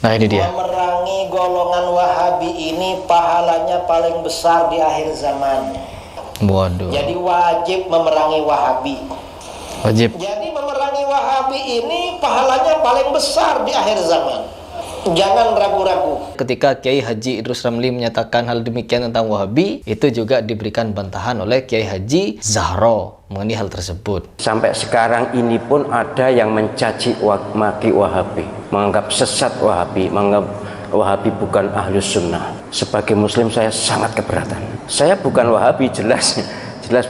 Nah ini dia. Memerangi golongan Wahabi ini pahalanya paling besar di akhir zaman. Waduh. Jadi wajib memerangi Wahabi. Wajib. Jadi memerangi Wahabi ini pahalanya paling besar di akhir zaman. Jangan ragu-ragu. Ketika Kiai Haji Idrus Ramli menyatakan hal demikian tentang Wahabi, itu juga diberikan bantahan oleh Kiai Haji Zahro mengenai hal tersebut. Sampai sekarang ini pun ada yang mencaci maki Wahabi, menganggap sesat Wahabi, menganggap Wahabi bukan ahlus sunnah. Sebagai muslim saya sangat keberatan. Saya bukan Wahabi, jelas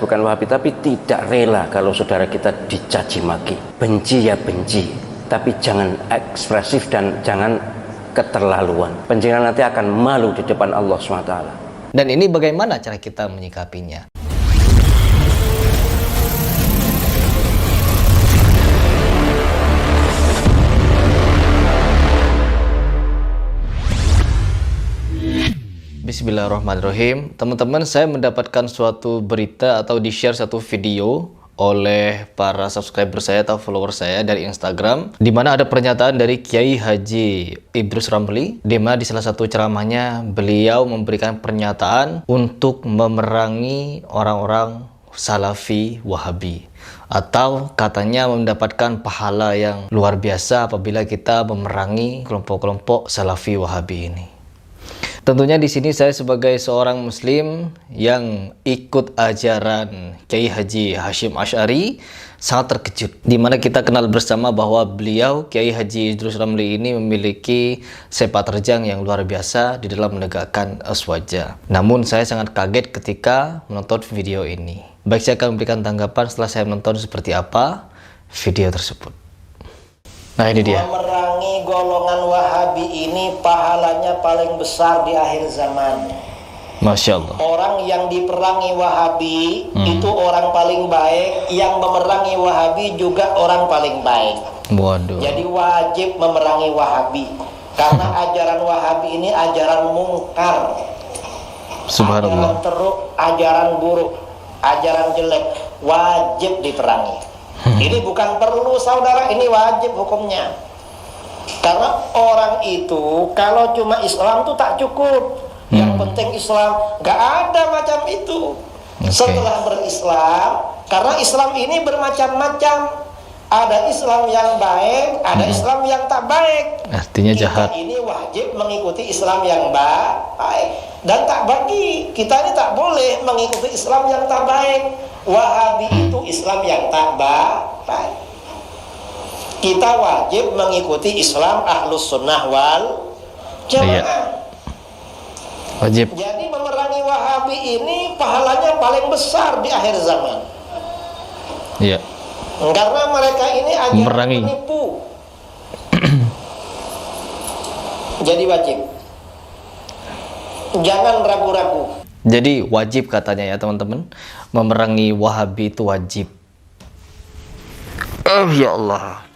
bukan Wahabi, tapi tidak rela kalau saudara kita dicaci maki. Benci ya benci, tapi jangan ekspresif dan jangan keterlaluan. Penjenengan nanti akan malu di depan Allah SWT. Dan ini bagaimana cara kita menyikapinya? Bismillahirrahmanirrahim. Teman-teman, saya mendapatkan suatu berita atau di-share satu video oleh para subscriber saya atau follower saya dari Instagram, di mana ada pernyataan dari Kiai Haji Idrus Ramli, di mana di salah satu ceramahnya beliau memberikan pernyataan untuk memerangi orang-orang Salafi Wahabi, atau katanya mendapatkan pahala yang luar biasa apabila kita memerangi kelompok-kelompok Salafi Wahabi ini. Tentunya di sini saya sebagai seorang muslim yang ikut ajaran Kiai Haji Hashim Asy'ari sangat terkejut, di mana kita kenal bersama bahwa beliau Kiai Haji Idrus Ramli ini memiliki sepak terjang yang luar biasa di dalam menegakkan aswaja. Namun saya sangat kaget ketika menonton video ini. Baik, saya akan memberikan tanggapan setelah saya menonton seperti apa video tersebut. Nah ini dia. Memerangi golongan Wahabi ini pahalanya paling besar di akhir zaman. Masya Allah. Orang yang diperangi Wahabi itu orang paling baik, yang memerangi Wahabi juga orang paling baik. Waduh. Jadi wajib memerangi Wahabi, karena ajaran Wahabi ini ajaran mungkar, Subhanallah. ajaran teruk, ajaran buruk, ajaran jelek, wajib diperangi. Ini bukan perlu saudara, ini wajib hukumnya. Karena orang itu kalau cuma Islam tuh tak cukup. Yang penting Islam, gak ada macam itu. Setelah berislam, karena Islam ini bermacam-macam. Ada Islam yang baik, ada Islam yang tak baik. Artinya jahat. Kita ini wajib mengikuti Islam yang baik, dan tak bagi kita ini tak boleh mengikuti Islam yang tak baik. Wahabi itu Islam yang tak baik. Kita wajib mengikuti Islam Ahlus Sunnah wal Jamaah. Iya. Wajib. Jadi memerangi Wahabi ini pahalanya paling besar di akhir zaman. Iya. Karena mereka ini ajaran Memerangi. penipu. Jadi wajib. Jangan ragu-ragu. Jadi wajib katanya ya teman-teman, memerangi Wahabi itu wajib. Ya Allah.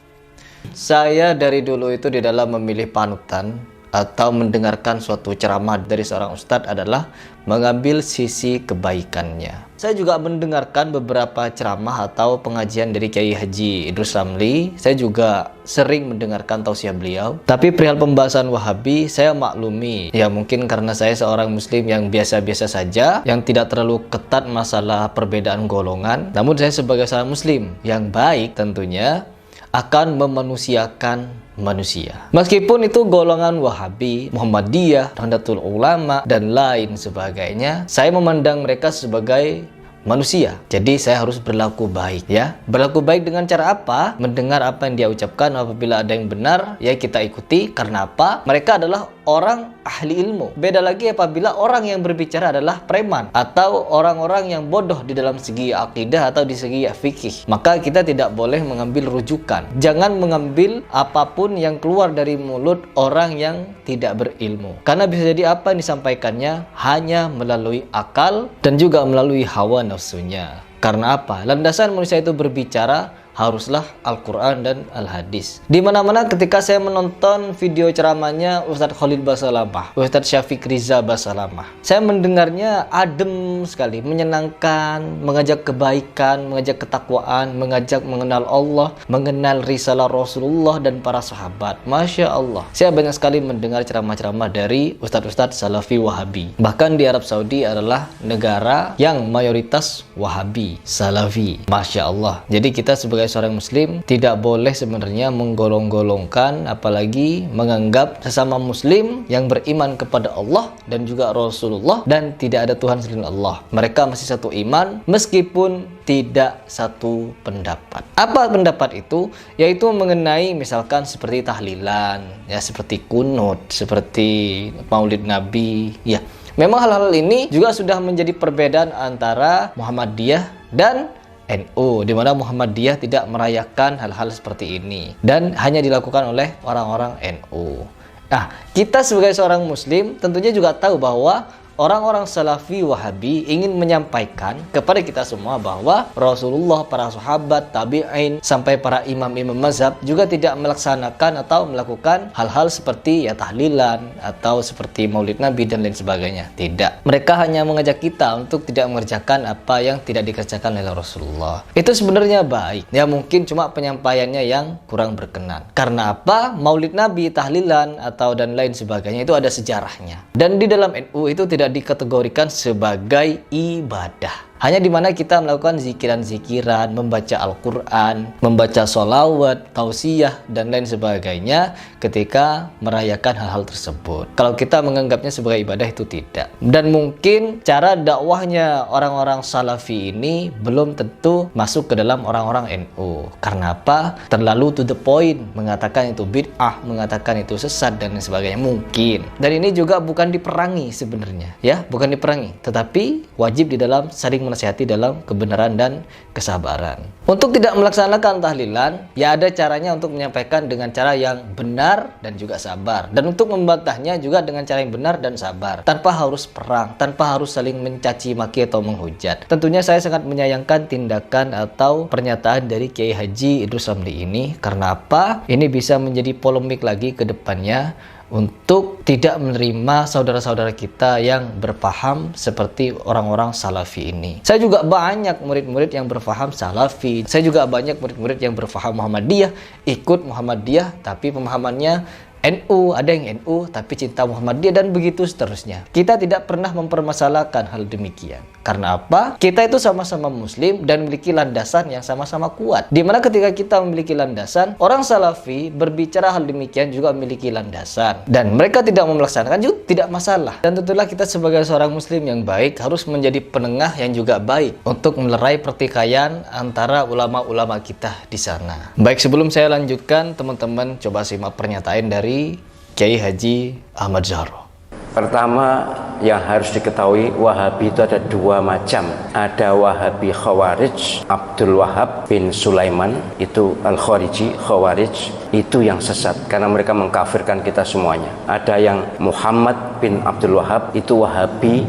Saya dari dulu itu di dalam memilih panutan atau mendengarkan suatu ceramah dari seorang ustadz adalah mengambil sisi kebaikannya. Saya juga mendengarkan beberapa ceramah atau pengajian dari Kiai Haji Idrus Ramli. Saya juga sering mendengarkan tausiah beliau. Tapi perihal pembahasan Wahabi, saya maklumi. Ya mungkin karena saya seorang muslim yang biasa-biasa saja, yang tidak terlalu ketat masalah perbedaan golongan. Namun saya sebagai seorang muslim yang baik tentunya akan memanusiakan manusia. Meskipun itu golongan Wahabi, Muhammadiyah, Nahdlatul Ulama, dan lain sebagainya, saya memandang mereka sebagai manusia. Jadi saya harus berlaku baik ya. Berlaku baik dengan cara apa? Mendengar apa yang dia ucapkan, apabila ada yang benar ya kita ikuti. Karena apa? Mereka adalah orang ahli ilmu. Beda lagi apabila orang yang berbicara adalah preman atau orang-orang yang bodoh di dalam segi akidah atau di segi fikih. Maka kita tidak boleh mengambil rujukan. Jangan mengambil apapun yang keluar dari mulut orang yang tidak berilmu. Karena bisa jadi apa yang disampaikannya hanya melalui akal dan juga melalui hawa nafsunya. Karena apa? Landasan manusia itu berbicara haruslah Al-Quran dan Al-Hadis. Di mana-mana ketika saya menonton video ceramahnya Ustadz Khalid Basalamah, Ustadz Syafiq Riza Basalamah, saya mendengarnya adem sekali, menyenangkan, mengajak kebaikan, mengajak ketakwaan, mengajak mengenal Allah, mengenal risalah Rasulullah dan para sahabat. Masya Allah, saya banyak sekali mendengar ceramah-ceramah dari Ustadz-Ustadz Salafi Wahabi. Bahkan di Arab Saudi adalah negara yang mayoritas Wahabi, Salafi. Masya Allah. Jadi kita sebagai seorang muslim tidak boleh sebenarnya menggolong-golongkan, apalagi menganggap sesama muslim yang beriman kepada Allah dan juga Rasulullah dan tidak ada Tuhan selain Allah. Mereka masih satu iman meskipun tidak satu pendapat. Apa pendapat itu? Yaitu mengenai misalkan seperti tahlilan, ya seperti kunut, seperti Maulid Nabi, ya. Memang hal-hal ini juga sudah menjadi perbedaan antara Muhammadiyah dan NU, di mana Muhammadiyah tidak merayakan hal-hal seperti ini dan hanya dilakukan oleh orang-orang NU. Nah, kita sebagai seorang muslim tentunya juga tahu bahwa orang-orang Salafi Wahabi ingin menyampaikan kepada kita semua bahwa Rasulullah, para sahabat, tabi'in, sampai para imam-imam mazhab juga tidak melaksanakan atau melakukan hal-hal seperti ya tahlilan atau seperti Maulid Nabi dan lain sebagainya. Tidak. Mereka hanya mengajak kita untuk tidak mengerjakan apa yang tidak dikerjakan oleh Rasulullah. Itu sebenarnya baik. Ya mungkin cuma penyampaiannya yang kurang berkenan. Karena apa? Maulid Nabi, tahlilan atau dan lain sebagainya itu ada sejarahnya. Dan di dalam NU itu tidak dikategorikan sebagai ibadah. Hanya di mana kita melakukan zikiran-zikiran, membaca Al-Quran, membaca sholawat, tausiyah, dan lain sebagainya ketika merayakan hal-hal tersebut. Kalau kita menganggapnya sebagai ibadah itu tidak. Dan mungkin cara dakwahnya orang-orang Salafi ini belum tentu masuk ke dalam orang-orang NU. Karena apa? Terlalu to the point, mengatakan itu bid'ah, mengatakan itu sesat, dan lain sebagainya. Mungkin. Dan ini juga bukan diperangi sebenarnya. Ya, bukan diperangi. Tetapi wajib di dalam saling menasihati dalam kebenaran dan kesabaran. Untuk tidak melaksanakan tahlilan, ya ada caranya untuk menyampaikan dengan cara yang benar dan juga sabar. Dan untuk membantahnya juga dengan cara yang benar dan sabar. Tanpa harus perang, tanpa harus saling mencaci maki atau menghujat. Tentunya saya sangat menyayangkan tindakan atau pernyataan dari Kiai Haji Idrus Ramli ini. Karena apa? Ini bisa menjadi polemik lagi ke depannya untuk tidak menerima saudara-saudara kita yang berpaham seperti orang-orang Salafi ini. Saya juga banyak murid-murid yang berpaham Salafi. Saya juga banyak murid-murid yang berpaham Muhammadiyah, ikut Muhammadiyah tapi pemahamannya NU, ada yang NU tapi cinta Muhammadiyah, dan begitu seterusnya. Kita tidak pernah mempermasalahkan hal demikian. Karena apa? Kita itu sama-sama muslim dan memiliki landasan yang sama-sama kuat. Dimana ketika kita memiliki landasan, orang Salafi berbicara hal demikian juga memiliki landasan. Dan mereka tidak melaksanakan juga tidak masalah. Dan tentulah kita sebagai seorang muslim yang baik harus menjadi penengah yang juga baik untuk melerai pertikaian antara ulama-ulama kita di sana. Baik, sebelum saya lanjutkan, teman-teman coba simak pernyataan dari Kiai Haji Ahmad Zahro. Pertama yang harus diketahui, Wahabi itu ada dua macam. Ada Wahabi Khawarij, Abdul Wahab bin Sulaiman, itu Al-Khariji, Khawarij, itu yang sesat karena mereka mengkafirkan kita semuanya. Ada yang Muhammad bin Abdul Wahab, itu Wahabi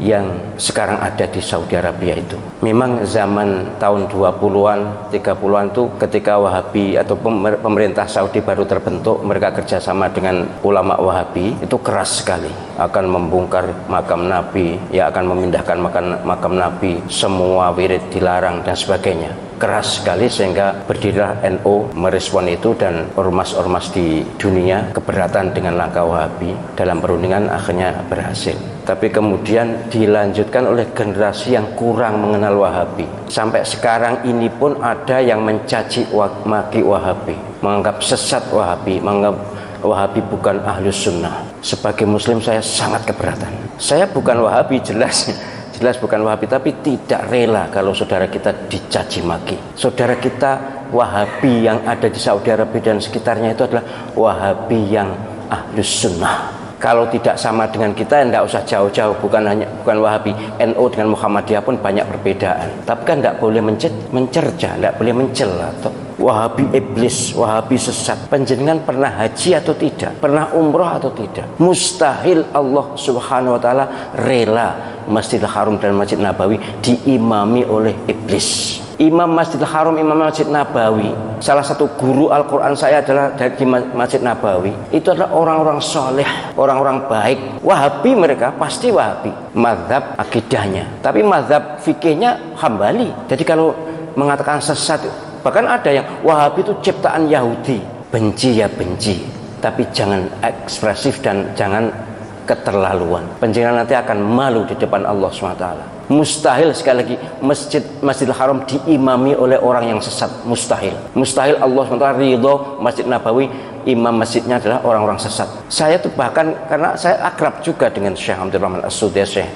yang sekarang ada di Saudi Arabia itu. Memang zaman tahun 20-an, 30-an itu ketika Wahabi atau pemerintah Saudi baru terbentuk, mereka kerjasama dengan ulama Wahabi, itu keras sekali. Akan membongkar makam Nabi, ya akan memindahkan makam Nabi, semua wirid dilarang dan sebagainya. Keras sekali sehingga berdirilah NU merespon itu, dan ormas-ormas di dunia keberatan dengan langkah Wahabi. Dalam perundingan akhirnya berhasil. Tapi kemudian dilanjutkan oleh generasi yang kurang mengenal Wahabi. Sampai sekarang ini pun ada yang mencaci maki Wahabi, menganggap sesat Wahabi, menganggap Wahabi bukan ahlus sunnah. Sebagai muslim saya sangat keberatan. Saya bukan Wahabi, jelas bukan Wahabi, tapi tidak rela kalau saudara kita dicaci maki. Saudara kita Wahabi yang ada di Saudi Arabia dan sekitarnya itu adalah Wahabi yang ahlus sunnah. Kalau tidak sama dengan kita, tidak usah jauh-jauh. Bukan Wahabi, NU dengan Muhammadiyah pun banyak perbedaan. Tapi kan tidak boleh mencerca, tidak boleh mencela. Wahabi iblis, Wahabi sesat. Panjenengan pernah haji atau tidak? Pernah umroh atau tidak? Mustahil Allah Subhanahu wa taala rela Masjidil Haram dan Masjid Nabawi diimami oleh iblis. Imam Masjidil Haram, Imam Masjid Nabawi. Salah satu guru Al-Quran saya adalah dari Masjid Nabawi. Itu adalah orang-orang soleh, orang-orang baik. Wahabi mereka, pasti Wahabi. Mazhab akidahnya. Tapi mazhab fikihnya Hambali. Jadi kalau mengatakan sesat, bahkan ada yang Wahabi itu ciptaan Yahudi. Benci ya benci, tapi jangan ekspresif dan jangan keterlaluan. Penjenengan nanti akan malu di depan Allah SWT. Mustahil, sekali lagi, Masjidil Haram diimami oleh orang yang sesat. Mustahil. Mustahil Allah SWT ridho Masjid Nabawi, imam masjidnya adalah orang-orang sesat. Saya tuh bahkan, karena saya akrab juga dengan Syekh Abdul Rahman As-Sudais, Syekh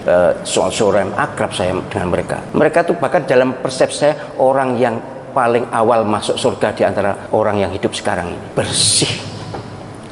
Soal-Surem, akrab saya dengan mereka. Mereka tuh bahkan dalam persepsi saya orang yang paling awal masuk surga di antara orang yang hidup sekarang ini. Bersih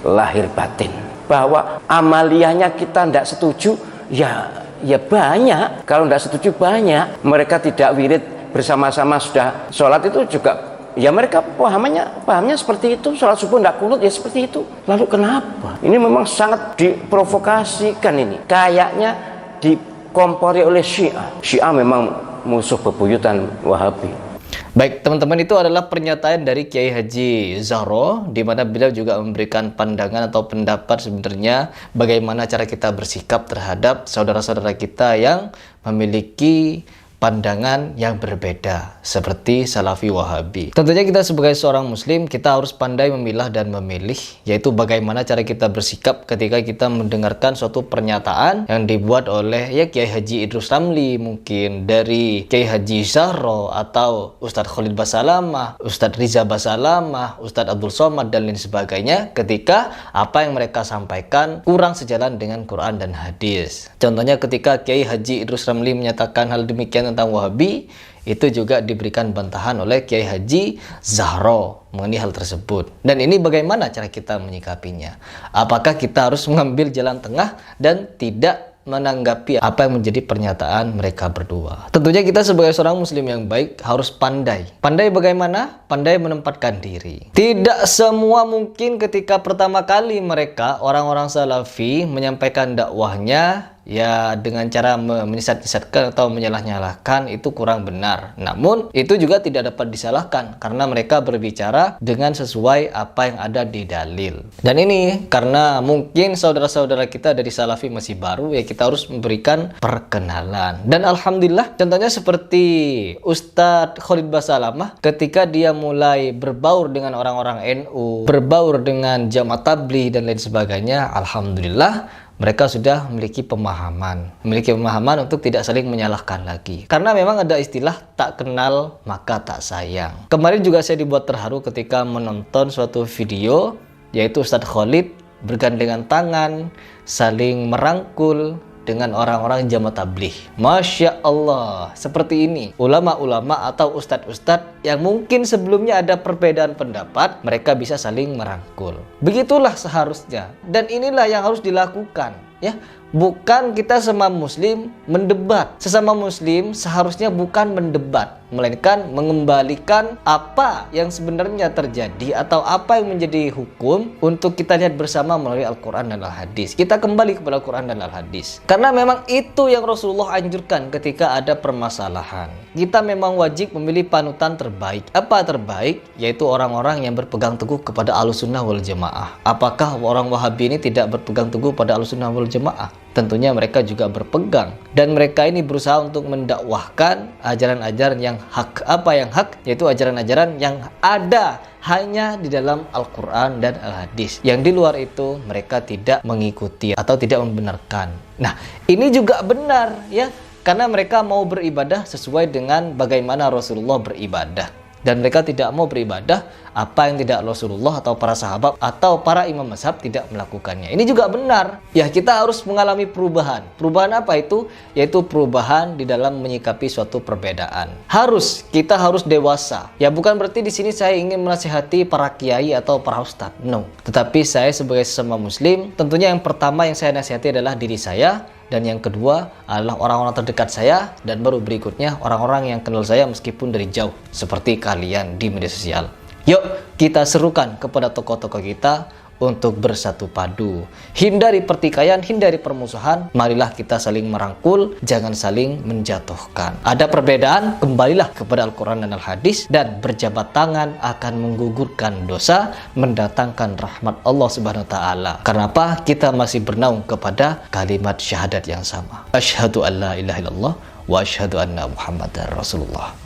lahir batin. Bahwa amaliyahnya kita tidak setuju, ya banyak. Kalau tidak setuju banyak. Mereka tidak wirid bersama-sama sudah sholat itu juga, ya mereka pahamnya seperti itu. Sholat subuh tidak kunut ya seperti itu. Lalu kenapa? Ini memang sangat diprovokasikan ini. Kayaknya dikompori oleh Syiah. Syiah memang musuh bebuyutan Wahabi. Baik, teman-teman, itu adalah pernyataan dari Kiai Haji Zahro, di mana beliau juga memberikan pandangan atau pendapat sebenarnya bagaimana cara kita bersikap terhadap saudara-saudara kita yang memiliki pandangan yang berbeda seperti Salafi Wahabi. Tentunya kita sebagai seorang muslim, kita harus pandai memilah dan memilih, yaitu bagaimana cara kita bersikap ketika kita mendengarkan suatu pernyataan yang dibuat oleh Kiai Haji Idrus Ramli, mungkin dari Kiai Haji Zahro atau Ustadz Khalid Basalamah, Ustadz Riza Basalamah, Ustadz Abdul Somad dan lain sebagainya, ketika apa yang mereka sampaikan kurang sejalan dengan Quran dan hadis. Contohnya ketika Kiai Haji Idrus Ramli menyatakan hal demikian tentang Wahabi, itu juga diberikan bantahan oleh Kiai Haji Zahro mengenai hal tersebut. Dan ini bagaimana cara kita menyikapinya? Apakah kita harus mengambil jalan tengah dan tidak menanggapi apa yang menjadi pernyataan mereka berdua? Tentunya kita sebagai seorang muslim yang baik harus pandai. Pandai bagaimana? Pandai menempatkan diri. Tidak semua mungkin ketika pertama kali mereka, orang-orang Salafi, menyampaikan dakwahnya ya dengan cara menyesat-nyesatkan atau menyalah-nyalahkan, itu kurang benar. Namun itu juga tidak dapat disalahkan karena mereka berbicara dengan sesuai apa yang ada di dalil. Dan ini karena mungkin saudara-saudara kita dari Salafi masih baru, ya kita harus memberikan perkenalan. Dan alhamdulillah, contohnya seperti Ustadz Khalid Basalamah, ketika dia mulai berbaur dengan orang-orang NU, berbaur dengan Jamaah Tabligh dan lain sebagainya, alhamdulillah mereka sudah memiliki pemahaman untuk tidak saling menyalahkan lagi. Karena memang ada istilah tak kenal maka tak sayang. Kemarin juga saya dibuat terharu ketika menonton suatu video, yaitu Ustadz Khalid bergandengan tangan, saling merangkul dengan orang-orang Jamaah Tabligh. Masya Allah, seperti ini. Ulama-ulama atau ustadz-ustadz yang mungkin sebelumnya ada perbedaan pendapat, mereka bisa saling merangkul. Begitulah seharusnya. Dan inilah yang harus dilakukan, ya. Bukan kita sesama muslim mendebat. Sesama muslim seharusnya bukan mendebat, melainkan mengembalikan apa yang sebenarnya terjadi atau apa yang menjadi hukum untuk kita lihat bersama melalui Al-Quran dan Al-Hadis. Kita kembali kepada Al-Quran dan Al-Hadis. Karena memang itu yang Rasulullah anjurkan ketika ada permasalahan. Kita memang wajib memilih panutan terbaik. Apa terbaik? Yaitu orang-orang yang berpegang teguh kepada Ahlussunnah wal Jamaah. Apakah orang Wahabi ini tidak berpegang teguh pada Ahlussunnah wal Jamaah? Tentunya mereka juga berpegang, dan mereka ini berusaha untuk mendakwahkan ajaran-ajaran yang hak. Apa yang hak? Yaitu ajaran-ajaran yang ada hanya di dalam Al-Quran dan Al-Hadis. Yang di luar itu mereka tidak mengikuti atau tidak membenarkan. Nah, ini juga benar, ya, karena mereka mau beribadah sesuai dengan bagaimana Rasulullah beribadah. Dan mereka tidak mau beribadah apa yang tidak Rasulullah atau para sahabat atau para imam mazhab tidak melakukannya. Ini juga benar. Ya, kita harus mengalami perubahan. Perubahan apa itu? Yaitu perubahan di dalam menyikapi suatu perbedaan. Kita harus dewasa. Ya, bukan berarti di sini saya ingin menasihati para kiai atau para ustadz. No. Tetapi saya sebagai sesama muslim, tentunya yang pertama yang saya nasihati adalah diri saya. Dan yang kedua adalah orang-orang terdekat saya, dan baru berikutnya orang-orang yang kenal saya meskipun dari jauh, seperti kalian di media sosial. Yuk kita serukan kepada tokoh-tokoh kita untuk bersatu padu. Hindari pertikaian, hindari permusuhan. Marilah kita saling merangkul, jangan saling menjatuhkan. Ada perbedaan, kembalilah kepada Al-Quran dan Al-Hadis, dan berjabat tangan akan menggugurkan dosa, mendatangkan rahmat Allah Subhanahu wa taala. Kenapa? Kita masih bernaung kepada kalimat syahadat yang sama. Asyhadu an la ilaha illallah wa asyhadu anna Muhammadar Rasulullah.